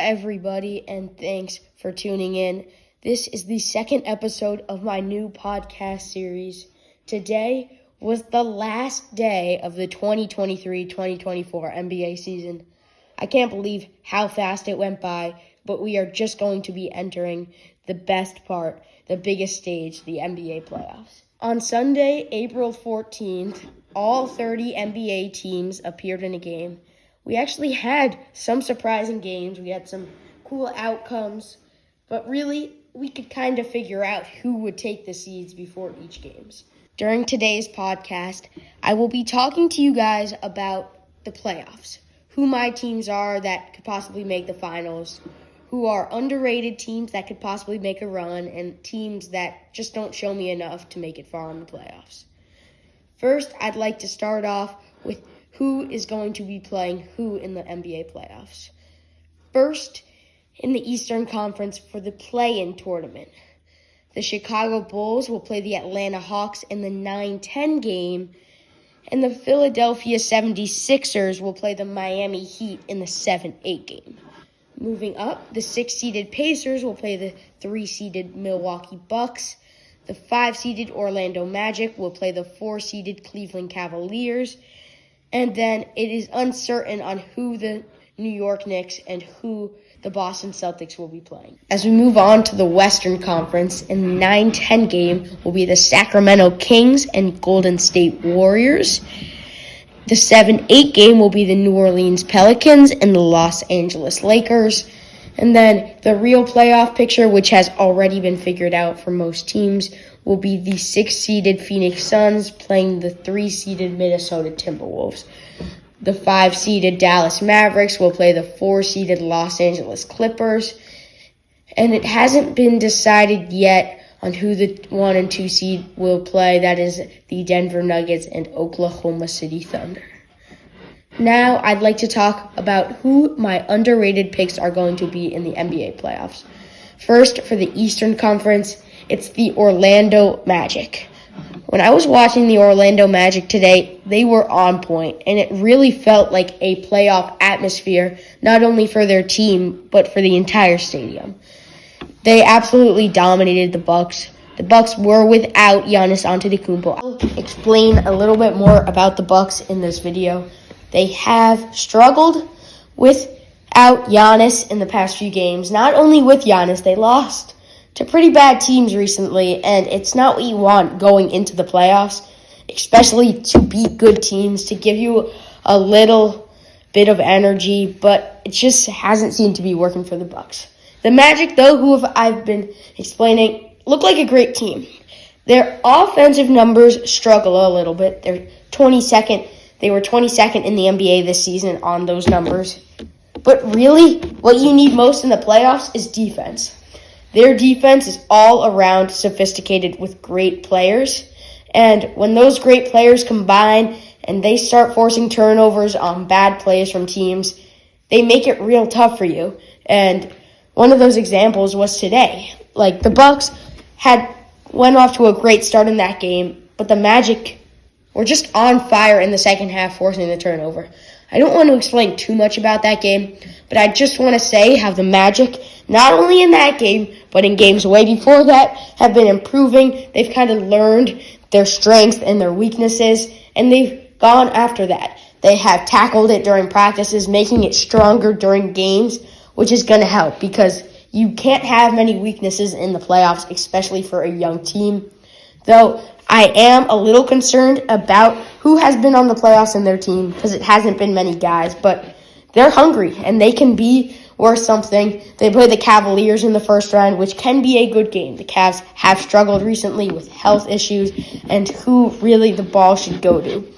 everybody, and thanks for tuning in. This is the second episode of my new podcast series. Today was the last day of the 2023-2024 NBA season. I can't believe how fast it went by, but we are just going to be entering the best part, the biggest stage, the NBA playoffs. On Sunday, April 14th, all 30 NBA teams appeared in a game. We actually had some surprising games. We had some cool outcomes, but really, we could kind of figure out who would take the seeds before each games. During today's podcast, I will be talking to you guys about the playoffs, who my teams are that could possibly make the finals, who are underrated teams that could possibly make a run, and teams that just don't show me enough to make it far in the playoffs. First, I'd like to start off with who is going to be playing who in the NBA playoffs. First, in the Eastern Conference for the play-in tournament, the Chicago Bulls will play the Atlanta Hawks in the 9-10 game, and the Philadelphia 76ers will play the Miami Heat in the 7-8 game. Moving up, the 6-seeded Pacers will play the 3-seeded Milwaukee Bucks. The 5-seeded Orlando Magic will play the 4-seeded Cleveland Cavaliers. And then it is uncertain on who the New York Knicks and who the Boston Celtics will be playing. As we move on to the Western Conference, in the 9-10 game will be the Sacramento Kings and Golden State Warriors. The 7-8 game will be the New Orleans Pelicans and the Los Angeles Lakers. And then the real playoff picture, which has already been figured out for most teams, will be the 6-seeded Phoenix Suns playing the 3-seeded Minnesota Timberwolves. The 5-seeded Dallas Mavericks will play the 4-seeded Los Angeles Clippers. And it hasn't been decided yet on who the 1 and 2 seed will play. That is the Denver Nuggets and Oklahoma City Thunder. Now I'd like to talk about who my underrated picks are going to be in the NBA playoffs. First, for the Eastern Conference, it's the Orlando Magic. When I was watching the Orlando Magic today, they were on point, and it really felt like a playoff atmosphere, not only for their team, but for the entire stadium. They absolutely dominated the Bucks. The Bucks were without Giannis Antetokounmpo. I'll explain a little bit more about the Bucks in this video. They have struggled without Giannis in the past few games. Not only with Giannis, they lost to pretty bad teams recently, and it's not what you want going into the playoffs, especially to beat good teams, to give you a little bit of energy, but it just hasn't seemed to be working for the Bucks. The Magic, though, who I've been explaining, look like a great team. Their offensive numbers struggle a little bit. They're 22nd. They were 22nd in the NBA this season on those numbers. But really, what you need most in the playoffs is defense. Their defense is all around sophisticated with great players. And when those great players combine and they start forcing turnovers on bad plays from teams, they make it real tough for you. And one of those examples was today. Like, the Bucks went off to a great start in that game, but the Magic were just on fire in the second half, forcing the turnover. I don't want to explain too much about that game, but I just want to say how the Magic, not only in that game, but in games way before that, have been improving. They've kind of learned their strengths and their weaknesses, and they've gone after that. They have tackled it during practices, making it stronger during games, which is going to help because you can't have many weaknesses in the playoffs, especially for a young team. Though I am a little concerned about who has been on the playoffs in their team because it hasn't been many guys, but they're hungry and they can be worth something. They play the Cavaliers in the first round, which can be a good game. The Cavs have struggled recently with health issues and who really the ball should go to.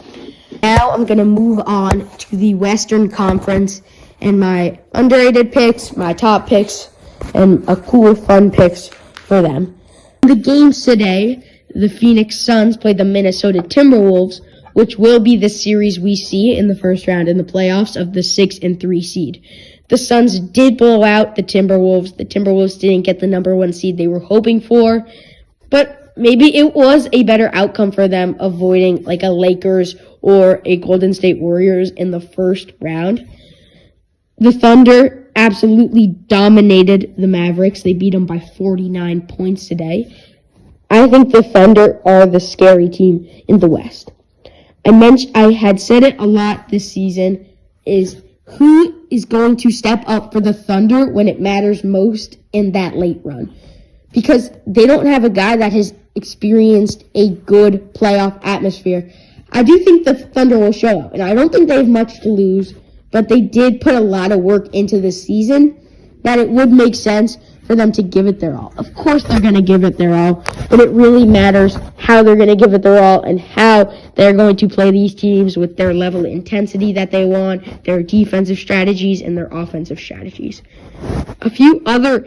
Now I'm going to move on to the Western Conference and my underrated picks, my top picks, and a cool, fun picks for them. In the games today, the Phoenix Suns played the Minnesota Timberwolves, which will be the series we see in the first round in the playoffs of the 6 and 3 seed. The Suns did blow out the Timberwolves. The Timberwolves didn't get the number 1 seed they were hoping for, but maybe it was a better outcome for them avoiding like a Lakers or a Golden State Warriors in the first round. The Thunder absolutely dominated the Mavericks. They beat them by 49 points today. I think the Thunder are the scary team in the West. I had said it a lot this season, is who is going to step up for the Thunder when it matters most in that late run. Because they don't have a guy that has experienced a good playoff atmosphere. I do think the Thunder will show up, and I don't think they have much to lose, but they did put a lot of work into this season that it would make sense for them to give it their all. Of course they're going to give it their all, but it really matters how they're going to give it their all and how they're going to play these teams with their level of intensity that they want, their defensive strategies, and their offensive strategies. A few other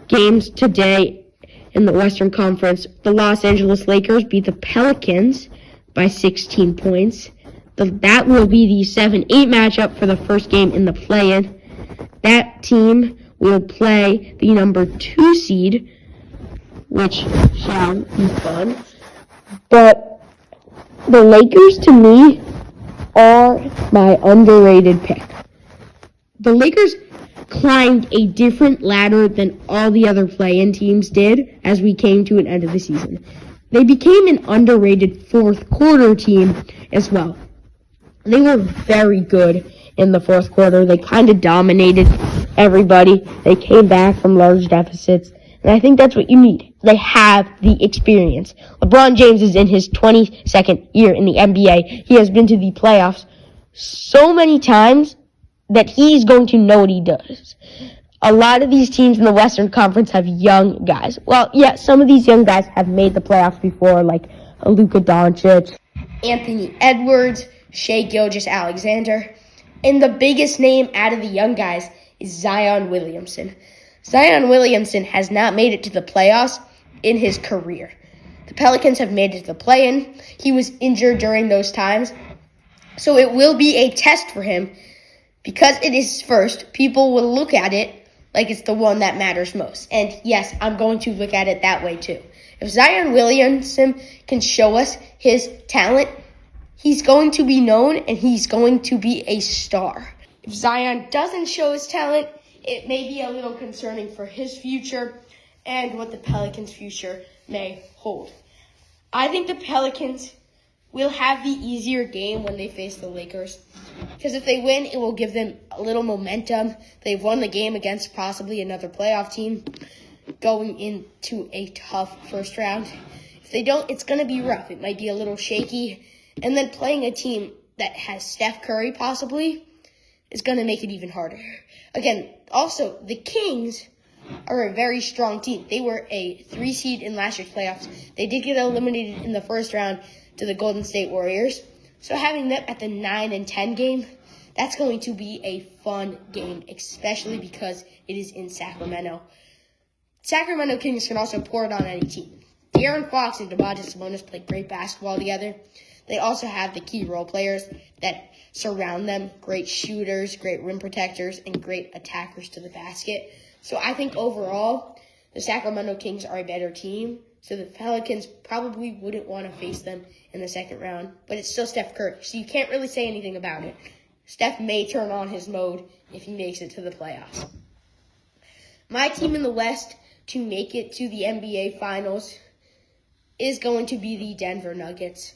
games today in the Western Conference, the Los Angeles Lakers beat the Pelicans by 16 points. That will be the 7-8 matchup for the first game in the play-in. That team will play the number 2 seed, which shall be fun. But the Lakers, to me, are my underrated pick. The Lakers climbed a different ladder than all the other play-in teams did as we came to an end of the season. They became an underrated fourth quarter team as well. They were very good in the fourth quarter. They kind of dominated everybody. They came back from large deficits, and I think that's what you need. They have the experience. LeBron James is in his 22nd year in the NBA. He has been to the playoffs so many times that he's going to know what he does. A lot of these teams in the Western Conference have young guys. Well, yeah, some of these young guys have made the playoffs before, like Luka Doncic, Anthony Edwards, Shai Gilgeous-Alexander. And the biggest name out of the young guys is Zion Williamson. Zion Williamson has not made it to the playoffs in his career. The Pelicans have made it to the play-in. He was injured during those times. So it will be a test for him. Because it is first, people will look at it like it's the one that matters most. And yes, I'm going to look at it that way too. If Zion Williamson can show us his talent, he's going to be known and he's going to be a star. If Zion doesn't show his talent, it may be a little concerning for his future and what the Pelicans' future may hold. I think the Pelicans will have the easier game when they face the Lakers. Because if they win, it will give them a little momentum. They've won the game against possibly another playoff team going into a tough first round. If they don't, it's going to be rough. It might be a little shaky. And then playing a team that has Steph Curry possibly is going to make it even harder. Again, also, the Kings are a very strong team. They were a 3 seed in last year's playoffs. They did get eliminated in the first round to the Golden State Warriors. So having them at the 9 and 10 game, that's going to be a fun game, especially because it is in Sacramento. Sacramento Kings can also pour it on any team. De'Aaron Fox and Domantas Sabonis play great basketball together. They also have the key role players that surround them, great shooters, great rim protectors, and great attackers to the basket. So I think overall, the Sacramento Kings are a better team. So the Pelicans probably wouldn't want to face them in the second round. But it's still Steph Curry, so you can't really say anything about it. Steph may turn on his mode if he makes it to the playoffs. My team in the West to make it to the NBA Finals is going to be the Denver Nuggets.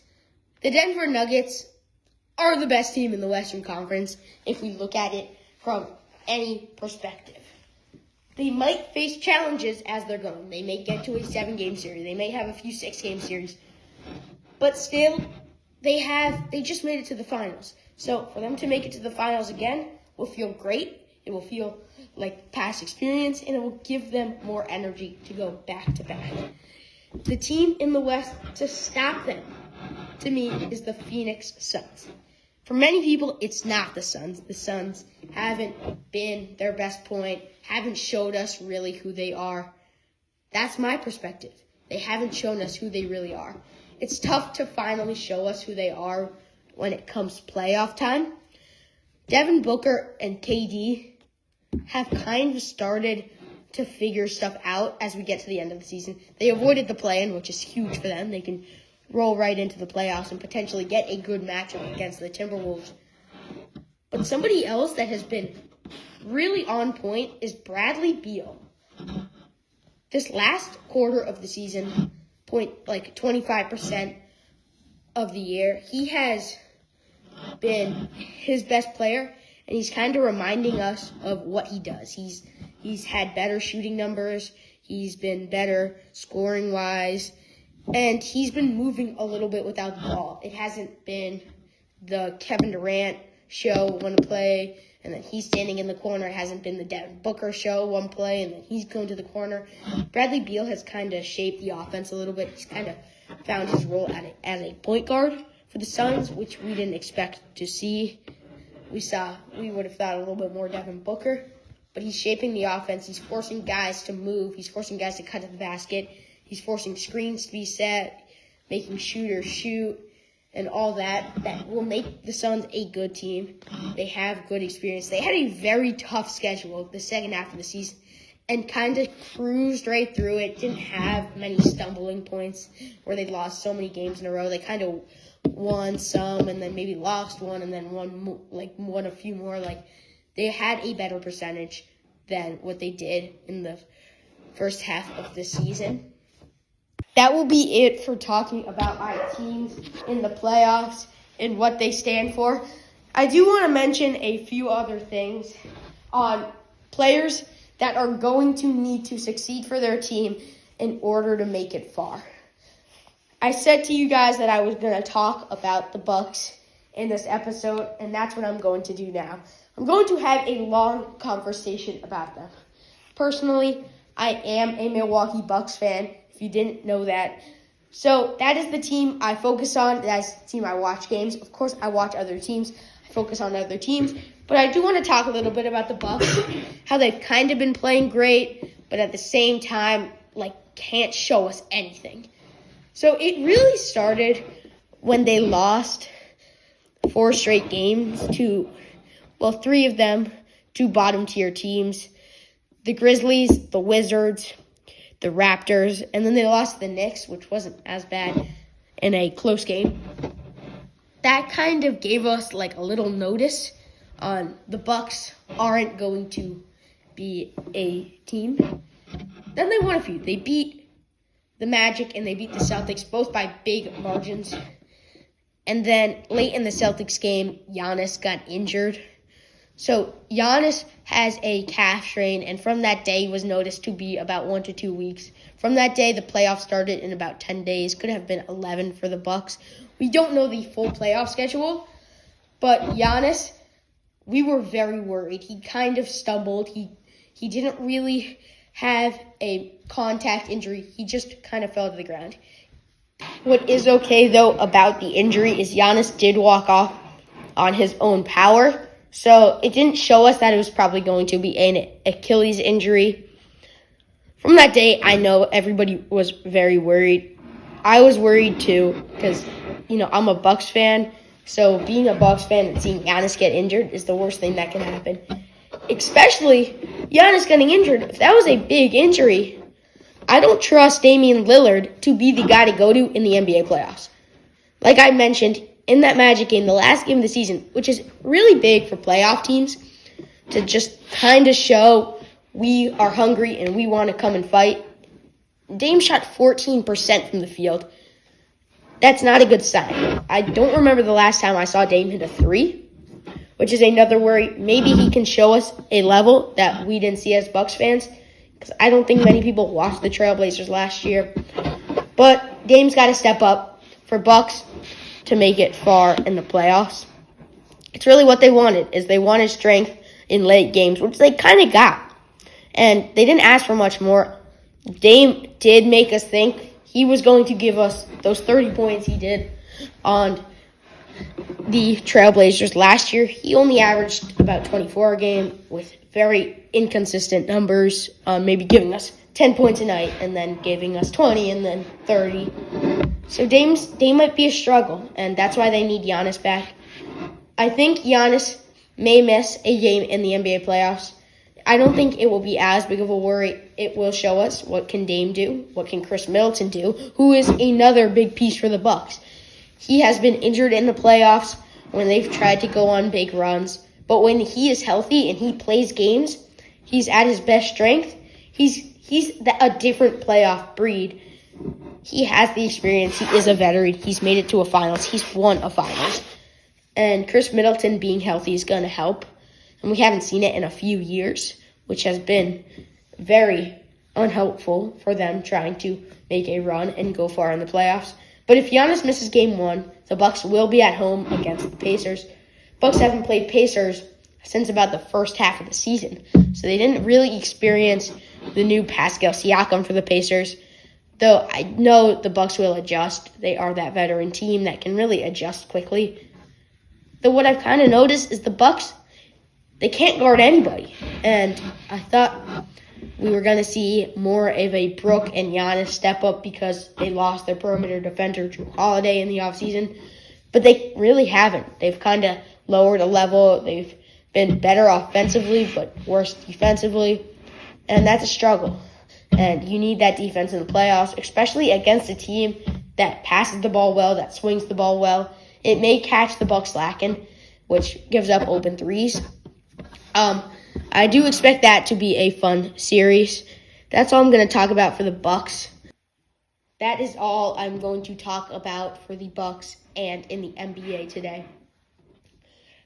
The Denver Nuggets are the best team in the Western Conference if we look at it from any perspective. They might face challenges as they're going. They may get to a 7-game series. They may have a few 6-game series. But still, they just made it to the finals. So for them to make it to the finals again will feel great. It will feel like past experience, and it will give them more energy to go back-to-back. The team in the West to stop them, to me, is the Phoenix Suns. For many people, it's not the Suns. The Suns haven't been their best point, haven't showed us really who they are. That's my perspective. They haven't shown us who they really are. It's tough to finally show us who they are when it comes to playoff time. Devin Booker and KD have kind of started to figure stuff out as we get to the end of the season. They avoided the play-in, which is huge for them. They can roll right into the playoffs and potentially get a good matchup against the Timberwolves. But somebody else that has been really on point is Bradley Beal. This last quarter of the season, 25% of the year, he has been his best player, and he's kind of reminding us of what he does. He's had better shooting numbers, he's been better scoring-wise, and he's been moving a little bit without the ball. It hasn't been the Kevin Durant show one play, and then he's standing in the corner. It hasn't been the Devin Booker show one play, and then he's going to the corner. Bradley Beal has kind of shaped the offense a little bit. He's kind of found his role as a point guard for the Suns, which we didn't expect to see. We would have thought a little bit more Devin Booker, but he's shaping the offense. He's forcing guys to move. He's forcing guys to cut to the basket. He's forcing screens to be set, making shooters shoot, and all that will make the Suns a good team. They have good experience. They had a very tough schedule the second half of the season and kind of cruised right through it. Didn't have many stumbling points where they lost so many games in a row. They kind of won some and then maybe lost one and then won a few more. They had a better percentage than what they did in the first half of the season. That will be it for talking about my teams in the playoffs and what they stand for. I do want to mention a few other things on players that are going to need to succeed for their team in order to make it far. I said to you guys that I was going to talk about the Bucks in this episode, and that's what I'm going to do now. I'm going to have a long conversation about them. Personally, I am a Milwaukee Bucks fan, if you didn't know that. So that is the team I focus on. That's the team I watch games. Of course, I watch other teams. I focus on other teams. But I do want to talk a little bit about the Bucks, how they've kind of been playing great, but at the same time, can't show us anything. So it really started when they lost 4 straight games to, 3 of them to bottom-tier teams. The Grizzlies, the Wizards, the Raptors, and then they lost to the Knicks, which wasn't as bad, in a close game. That kind of gave us a little notice on the Bucks aren't going to be a team. Then they won a few. They beat the Magic and they beat the Celtics, both by big margins. And then late in the Celtics game, Giannis got injured. So Giannis has a calf strain, and from that day was noticed to be about 1 to 2 weeks. From that day, the playoffs started in about 10 days. Could have been 11 for the Bucks. We don't know the full playoff schedule, but Giannis, we were very worried. He kind of stumbled. He didn't really have a contact injury. He just kind of fell to the ground. What is okay, though, about the injury is Giannis did walk off on his own power. So it didn't show us that it was probably going to be an Achilles injury. From that day, I know everybody was very worried. I was worried too because, I'm a Bucks fan. So being a Bucks fan and seeing Giannis get injured is the worst thing that can happen. Especially Giannis getting injured. If that was a big injury, I don't trust Damian Lillard to be the guy to go to in the NBA playoffs. Like I mentioned, in that Magic game, the last game of the season, which is really big for playoff teams, to just kind of show we are hungry and we want to come and fight. Dame shot 14% from the field. That's not a good sign. I don't remember the last time I saw Dame hit a 3, which is another worry. Maybe he can show us a level that we didn't see as Bucks fans, because I don't think many people watched the Trailblazers last year. But Dame's got to step up for Bucks to make it far in the playoffs. It's really what they wanted, is they wanted strength in late games, which they kind of got. And they didn't ask for much more. Dame did make us think he was going to give us those 30 points he did on the Trailblazers last year. He only averaged about 24 a game with very inconsistent numbers, maybe giving us 10 points a night and then giving us 20 and then 30. So Dame might be a struggle, and that's why they need Giannis back. I think Giannis may miss a game in the NBA playoffs. I don't think it will be as big of a worry. It will show us what can Dame do, what can Chris Middleton do, who is another big piece for the Bucks. He has been injured in the playoffs when they've tried to go on big runs, But when he is healthy and he plays games, he's at his best strength. He's a different playoff breed. He has the experience. He is a veteran. He's made it to a finals. He's won a finals. And Chris Middleton being healthy is going to help. And we haven't seen it in a few years, which has been very unhelpful for them trying to make a run and go far in the playoffs. But if Giannis misses game 1, the Bucks will be at home against the Pacers. Bucks haven't played Pacers since about the first half of the season. So they didn't really experience the new Pascal Siakam for the Pacers. Though I know the Bucks will adjust. They are that veteran team that can really adjust quickly. Though what I've kind of noticed is the Bucks, they can't guard anybody. And I thought we were going to see more of a Brook and Giannis step up because they lost their perimeter defender, Drew Holiday, in the offseason. But they really haven't. They've kind of lowered a level. They've been better offensively, but worse defensively. And that's a struggle. And you need that defense in the playoffs, especially against a team that passes the ball well, that swings the ball well. It may catch the Bucks lacking, which gives up open threes. I do expect that to be a fun series. That's all I'm going to talk about for the Bucks. That is all I'm going to talk about for the Bucks and in the NBA today.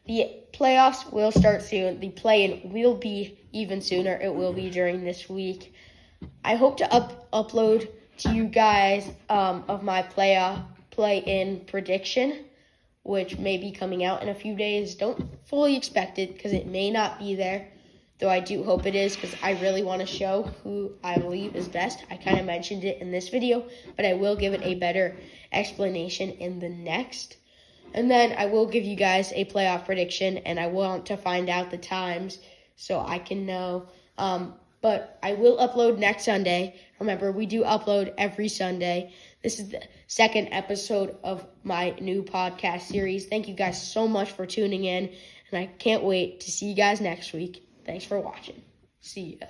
The playoffs will start soon. The play-in will be even sooner. It will be during this week. I hope to upload to you guys of my play-in prediction, which may be coming out in a few days. Don't fully expect it because it may not be there, though I do hope it is because I really want to show who I believe is best. I kind of mentioned it in this video, but I will give it a better explanation in the next. And then I will give you guys a playoff prediction, and I want to find out the times so I can know. But I will upload next Sunday. Remember, we do upload every Sunday. This is the second episode of my new podcast series. Thank you guys so much for tuning in, and I can't wait to see you guys next week. Thanks for watching. See ya.